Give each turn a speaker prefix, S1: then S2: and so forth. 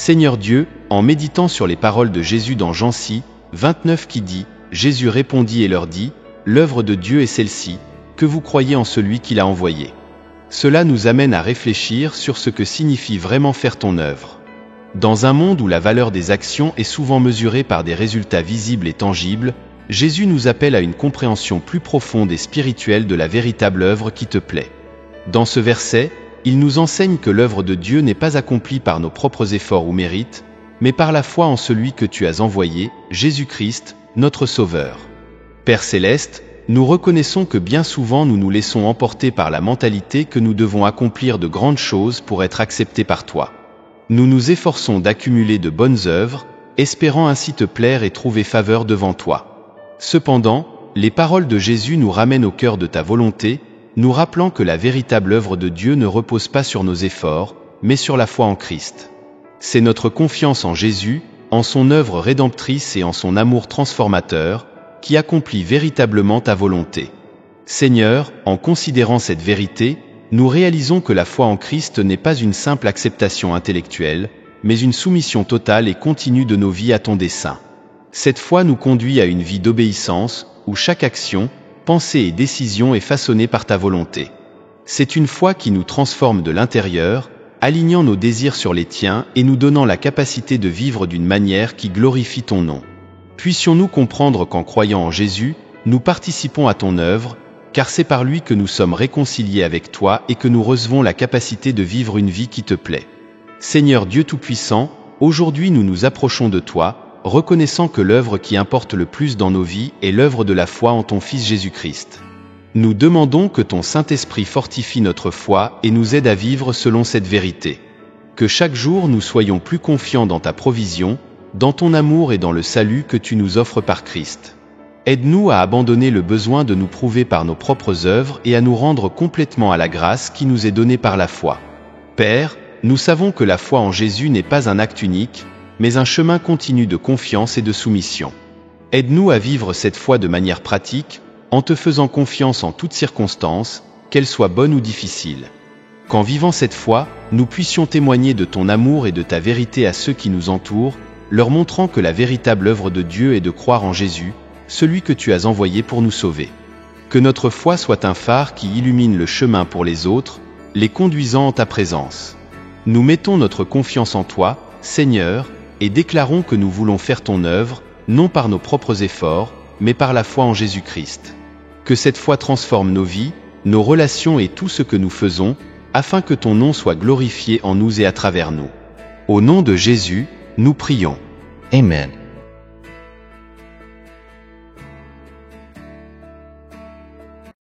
S1: Seigneur Dieu, en méditant sur les paroles de Jésus dans Jean 6, 29 qui dit « Jésus répondit et leur dit, l'œuvre de Dieu est celle-ci, que vous croyez en celui qui l'a envoyé. » Cela nous amène à réfléchir sur ce que signifie vraiment faire ton œuvre. Dans un monde où la valeur des actions est souvent mesurée par des résultats visibles et tangibles, Jésus nous appelle à une compréhension plus profonde et spirituelle de la véritable œuvre qui te plaît. Dans ce verset, il nous enseigne que l'œuvre de Dieu n'est pas accomplie par nos propres efforts ou mérites, mais par la foi en celui que tu as envoyé, Jésus-Christ, notre Sauveur. Père Céleste, nous reconnaissons que bien souvent nous nous laissons emporter par la mentalité que nous devons accomplir de grandes choses pour être acceptés par toi. Nous nous efforçons d'accumuler de bonnes œuvres, espérant ainsi te plaire et trouver faveur devant toi. Cependant, les paroles de Jésus nous ramènent au cœur de ta volonté, nous rappelant que la véritable œuvre de Dieu ne repose pas sur nos efforts, mais sur la foi en Christ. C'est notre confiance en Jésus, en son œuvre rédemptrice et en son amour transformateur, qui accomplit véritablement ta volonté. Seigneur, en considérant cette vérité, nous réalisons que la foi en Christ n'est pas une simple acceptation intellectuelle, mais une soumission totale et continue de nos vies à ton dessein. Cette foi nous conduit à une vie d'obéissance, où chaque action, pensée et décision est façonnée par ta volonté. C'est une foi qui nous transforme de l'intérieur, alignant nos désirs sur les tiens et nous donnant la capacité de vivre d'une manière qui glorifie ton nom. Puissions-nous comprendre qu'en croyant en Jésus, nous participons à ton œuvre, car c'est par lui que nous sommes réconciliés avec toi et que nous recevons la capacité de vivre une vie qui te plaît. Seigneur Dieu Tout-Puissant, aujourd'hui nous nous approchons de toi, reconnaissant que l'œuvre qui importe le plus dans nos vies est l'œuvre de la foi en ton Fils Jésus-Christ. Nous demandons que ton Saint-Esprit fortifie notre foi et nous aide à vivre selon cette vérité. Que chaque jour nous soyons plus confiants dans ta provision, dans ton amour et dans le salut que tu nous offres par Christ. Aide-nous à abandonner le besoin de nous prouver par nos propres œuvres et à nous rendre complètement à la grâce qui nous est donnée par la foi. Père, nous savons que la foi en Jésus n'est pas un acte unique, mais un chemin continu de confiance et de soumission. Aide-nous à vivre cette foi de manière pratique, en te faisant confiance en toutes circonstances, qu'elles soient bonnes ou difficiles. Qu'en vivant cette foi, nous puissions témoigner de ton amour et de ta vérité à ceux qui nous entourent, leur montrant que la véritable œuvre de Dieu est de croire en Jésus, celui que tu as envoyé pour nous sauver. Que notre foi soit un phare qui illumine le chemin pour les autres, les conduisant en ta présence. Nous mettons notre confiance en toi, Seigneur, et déclarons que nous voulons faire ton œuvre, non par nos propres efforts, mais par la foi en Jésus-Christ. Que cette foi transforme nos vies, nos relations et tout ce que nous faisons, afin que ton nom soit glorifié en nous et à travers nous. Au nom de Jésus, nous prions.
S2: Amen.